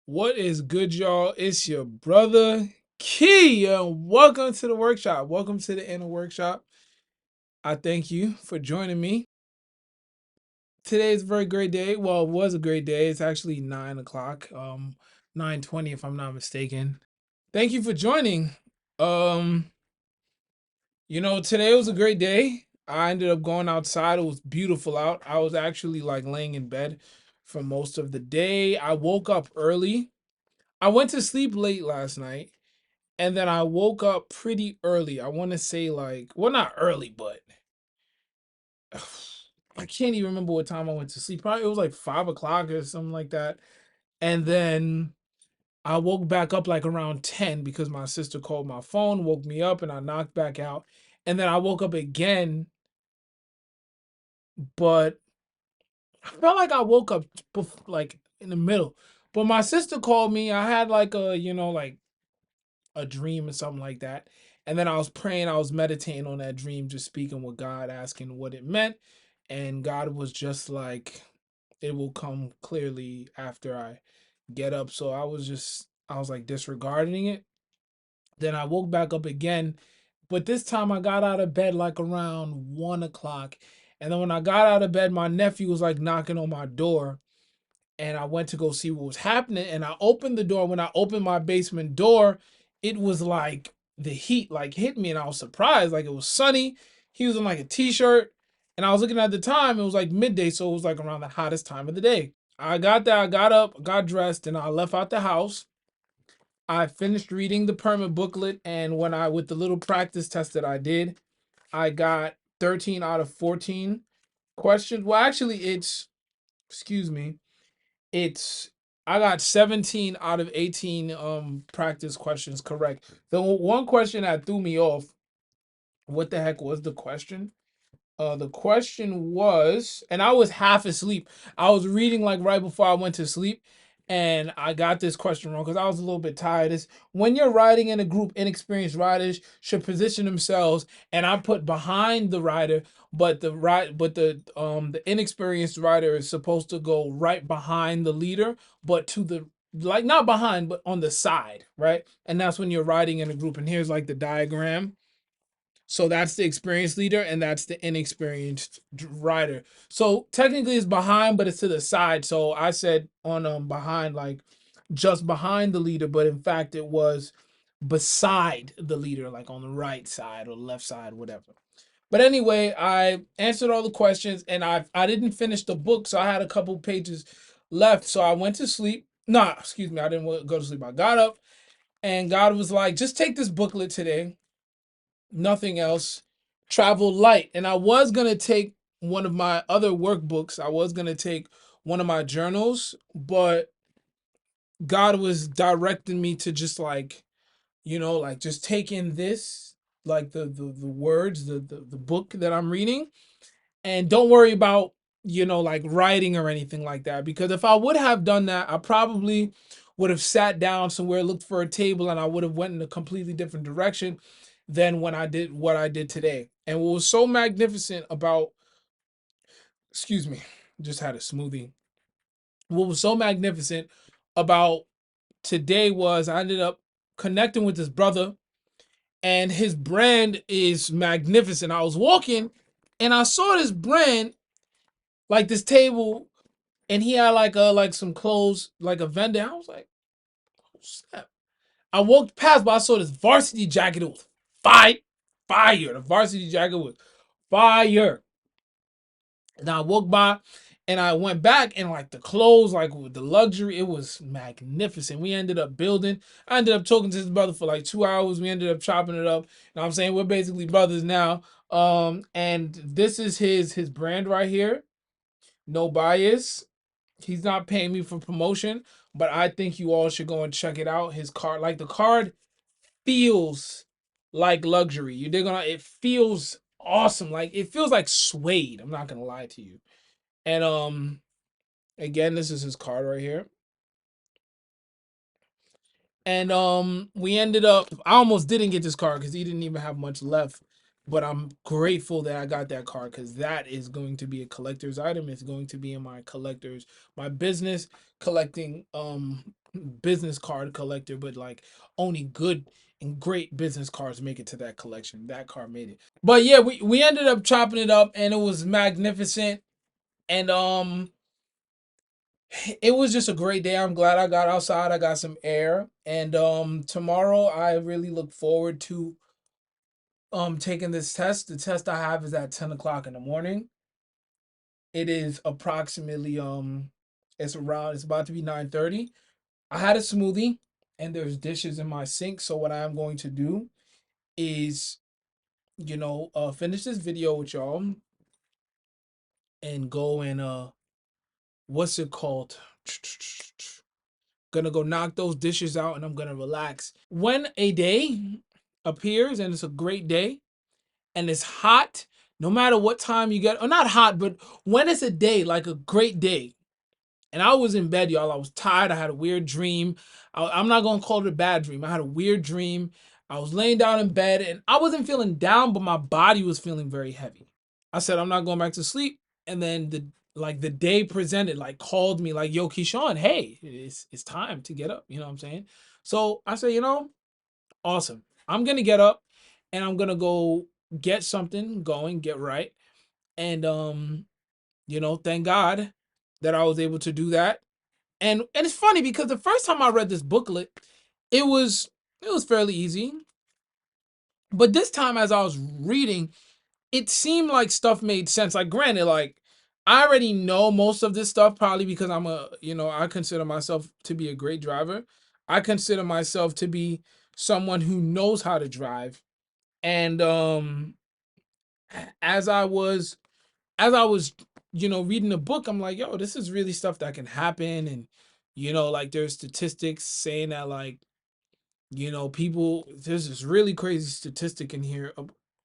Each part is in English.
What is good, y'all? It's your brother Key, and welcome to the workshop. Welcome to the inner workshop. I thank you for joining me. Today is a very great day. Well, it was a great day. It's actually 9 o'clock, 9:20 if I'm not mistaken. Thank you for joining. Um, today was a great day. I ended up going outside. It was beautiful out. I was actually like laying in bed for most of the day. I woke up early. I went to sleep late last night. And then I woke up pretty early. I want to say like, well, not early, but I can't even remember what time I went to sleep. Probably it was like 5 o'clock or something like that. And then I woke back up like around 10 because my sister called my phone, woke me up, and I knocked back out. And then I woke up again, but I felt like I woke up like in the middle. But my sister called me. I had like like a dream or something like that. And then I was praying, I was meditating on that dream, just speaking with God, asking what it meant. And God was just like, it will come clearly after I get up. So I was like disregarding it. Then I woke back up again. But this time I got out of bed like around 1 o'clock. And then when I got out of bed, my nephew was like knocking on my door and I went to go see what was happening. And I opened the door. When I opened my basement door, it was like the heat like hit me, and I was surprised. Like it was sunny. He was in like a t-shirt, and I was looking at the time. It was like midday, so it was like around the hottest time of the day. I got there. I got up, got dressed, and I left out the house. I finished reading the permit booklet, and when I with the little practice test that I did, I got 13 out of 14 questions. Well, actually, it's excuse me it's I got 17 out of 18 practice questions correct. The one question that threw me off, what the heck was the question? The question was, and I was half asleep. I was reading like right before I went to sleep, and I got this question wrong because I was a little bit tired. Is when you're riding in a group, inexperienced riders should position themselves, and I put behind the rider, but the inexperienced rider is supposed to go right behind the leader, but to the like not behind, but on the side, right? And that's when you're riding in a group. And here's like the diagram. So that's the experienced leader, and that's the inexperienced rider. So technically, it's behind, but it's to the side. So I said on behind, like just behind the leader, but in fact, it was beside the leader, like on the right side or left side, whatever. But anyway, I answered all the questions, and I didn't finish the book, so I had a couple pages left. So I went to sleep. Nah, excuse me, I didn't go to sleep. I got up, and God was like, "Just take this booklet today, nothing else. Travel light." And I was gonna take one of my other workbooks. I was gonna take one of my journals, but God was directing me to just like, like just take in this, like the words, the book that I'm reading, and don't worry about, like writing or anything like that. Because if I would have done that, I probably would have sat down somewhere, looked for a table, and I would have went in a completely different direction than when I did what I did today. And what was so magnificent about, excuse me, just had a smoothie. What was so magnificent about today was I ended up connecting with this brother, and his brand is magnificent. I was walking and I saw this brand, like this table, and he had like some clothes, like a vendor. I was like, oh, snap. I walked past, but I saw this varsity jacket. It was fire, fire. The varsity jacket was fire. And I walked by, and I went back, and like the clothes, like with the luxury, it was magnificent. We ended up building. I ended up talking to his brother for like 2 hours. We ended up chopping it up. And I'm saying we're basically brothers now. And this is his brand right here. No bias. He's not paying me for promotion, but I think you all should go and check it out. His card, like the card feels like luxury. You dig on it? It feels awesome. Like it feels like suede. I'm not gonna lie to you. And again, this is his card right here. And we ended up I almost didn't get this card because he didn't even have much left. But I'm grateful that I got that card because that is going to be a collector's item. It's going to be in my business collecting business card collector, but like only good and great business cards make it to that collection. That card made it. But yeah, we ended up chopping it up and it was magnificent. And it was just a great day. I'm glad I got outside. I got some air. And tomorrow I really look forward to taking this test. The test I have is at 10 o'clock in the morning. It is approximately it's about to be 9:30. I had a smoothie and there's dishes in my sink. So what I am going to do is, finish this video with y'all and go and what's it called? Gonna go knock those dishes out and I'm gonna relax. When a day appears and it's a great day and it's hot, no matter what time you get, or not hot, but when it's a day like a great day, and I was in bed, y'all. I was tired. I had a weird dream. I'm not gonna call it a bad dream. I had a weird dream. I was laying down in bed and I wasn't feeling down, but my body was feeling very heavy. I said, I'm not going back to sleep. And then the day presented, like called me, like, yo, Keyshawn, hey, it's time to get up. You know what I'm saying? So I said, awesome. I'm gonna get up and I'm gonna go get something going, get right. And thank God that I was able to do that. And it's funny because the first time I read this booklet, it was it was fairly easy. But this time as I was reading, it seemed like stuff made sense. Like granted, like I already know most of this stuff probably because I consider myself to be a great driver. I consider myself to be someone who knows how to drive. And as I was as I was, reading the book, I'm like, yo, this is really stuff that can happen. And, like there's statistics saying that like, people, there's this really crazy statistic in here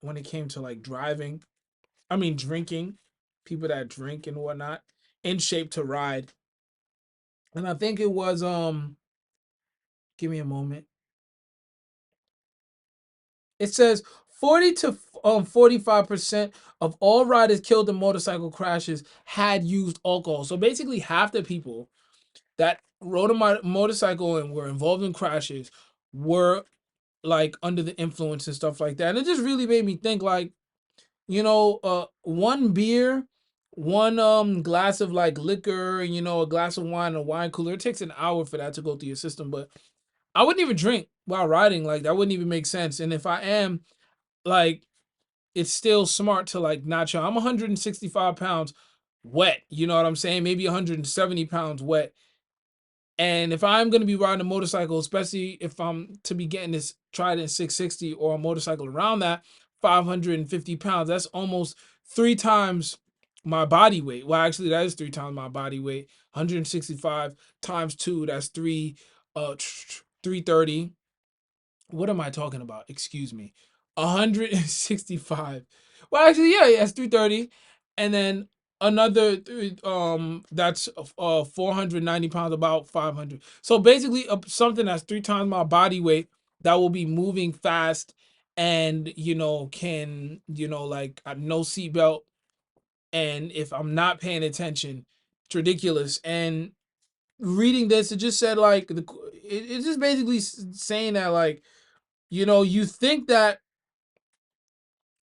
when it came to like driving. I mean, drinking, people that drink and whatnot, in shape to ride. And I think it was, give me a moment. It says 40 to 45% of all riders killed in motorcycle crashes had used alcohol. So basically, half the people that rode a motorcycle and were involved in crashes were like under the influence and stuff like that. And it just really made me think like, one beer, one glass of like liquor, a glass of wine, a wine cooler, it takes an hour for that to go through your system. But I wouldn't even drink while riding. Like that wouldn't even make sense. And if I am, like, it's still smart to like not chill. I'm 165 pounds wet. You know what I'm saying? Maybe 170 pounds wet. And if I'm gonna be riding a motorcycle, especially if I'm to be getting this Trident 660 or a motorcycle around that 550 pounds, that's almost 3 times my body weight. Well, actually, that is 3 times my body weight. 165 times two, that's 330. What am I talking about? Excuse me. 165. Well, actually, yeah, that's 330. And then another that's 490 pounds, about 500. So basically something that's 3 times my body weight that will be moving fast and can like no seatbelt, and if I'm not paying attention, it's ridiculous. And reading this, it just said like it's just basically saying that like you think that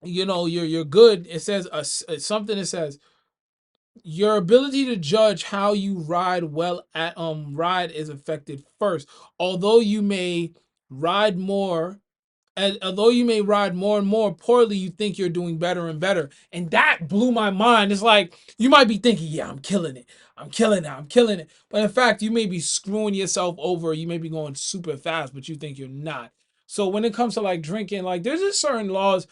you're good. It says something that says your ability to judge how you ride well at ride is affected first. Although you may ride more and although you may ride more and more poorly, you think you're doing better and better. And that blew my mind. It's like you might be thinking, yeah, I'm killing it. I'm killing it. I'm killing it. But in fact, you may be screwing yourself over. You may be going super fast, but you think you're not. So when it comes to like drinking, like there's just certain laws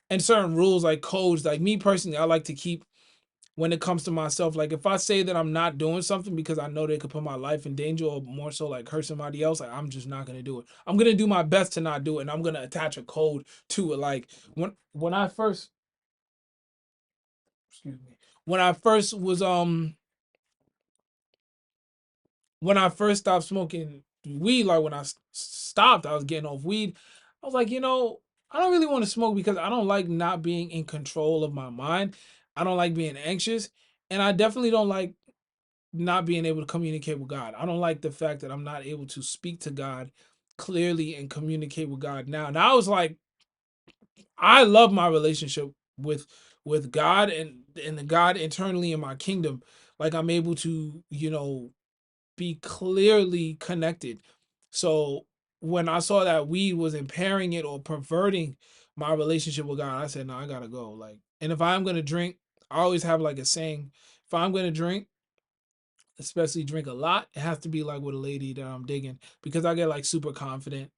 and certain rules, like codes. Like me personally, I like to keep when it comes to myself. Like if I say that I'm not doing something because I know they could put my life in danger or more so like hurt somebody else, like I'm just not gonna do it. I'm gonna do my best to not do it, and I'm gonna attach a code to it. Like when I first, excuse me, when I first was when I first stopped smoking weed, like when I stopped, I was getting off weed. I was like, I don't really want to smoke because I don't like not being in control of my mind. I don't like being anxious, and I definitely don't like not being able to communicate with God. I don't like the fact that I'm not able to speak to God clearly and communicate with God now. Now I was like, I love my relationship with God and the God internally in my kingdom. Like I'm able to, be clearly connected. So when I saw that weed was impairing it or perverting my relationship with God, I said, no, I gotta go. Like, and if I'm gonna drink, I always have like a saying, if I'm gonna drink, especially drink a lot, it has to be like with a lady that I'm digging because I get like super confident,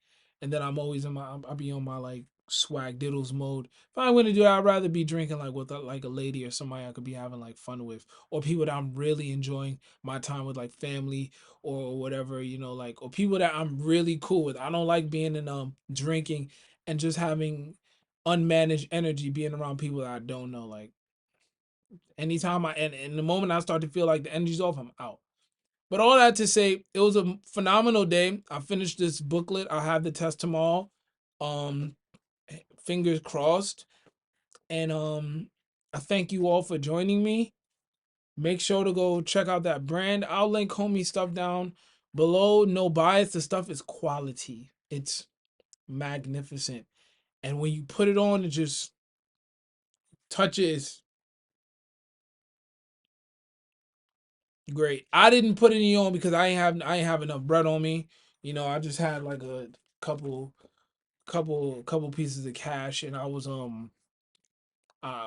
and then I'm always I'll be on my like swag diddles mode. If I'm gonna do that, I'd rather be drinking like with like a lady or somebody I could be having like fun with, or people that I'm really enjoying my time with, like family or whatever, like, or people that I'm really cool with. I don't like being in drinking and just having unmanaged energy being around people that I don't know. Like anytime and the moment I start to feel like the energy's off, I'm out. But all that to say, it was a phenomenal day. I finished this booklet. I'll have the test tomorrow. Um, Fingers crossed. And I thank you all for joining me. Make sure to go check out that brand. I'll link homie stuff down below. No bias. The stuff is quality. It's magnificent. And when you put it on, it just touches great. I didn't put any on because I ain't have enough bread on me. I just had like a couple couple pieces of cash, and I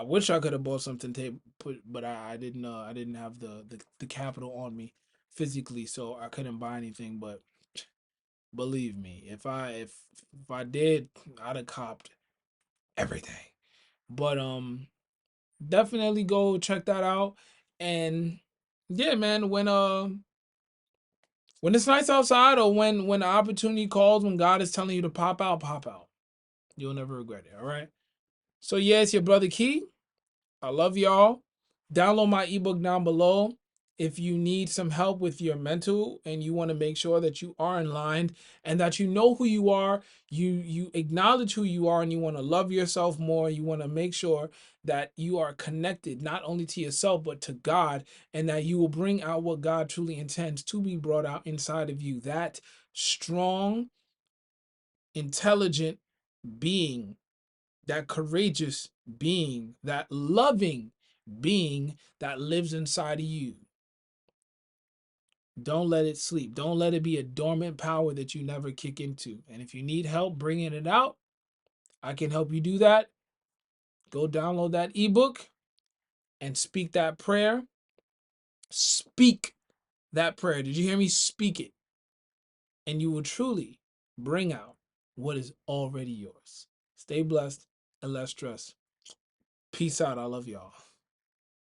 wish I could have bought something to put, but I didn't have the capital on me physically, so I couldn't buy anything. But believe me, if I did, I'd have copped everything. But definitely go check that out. And yeah, man, when it's nice outside, or when the opportunity calls, when God is telling you to pop out, pop out. You'll never regret it. All right. So yeah, it's your brother Key. I love y'all. Download my ebook down below. If you need some help with your mental and you want to make sure that you are in line and that you know who you are, you acknowledge who you are, and you want to love yourself more, you want to make sure that you are connected not only to yourself but to God, and that you will bring out what God truly intends to be brought out inside of you. That strong, intelligent being, that courageous being, that loving being that lives inside of you. Don't let it sleep. Don't let it be a dormant power that you never kick into. And if you need help bringing it out, I can help you do that. Go download that ebook and speak that prayer. Speak that prayer. Did you hear me? Speak it. And you will truly bring out what is already yours. Stay blessed and less stress. Peace out. I love y'all.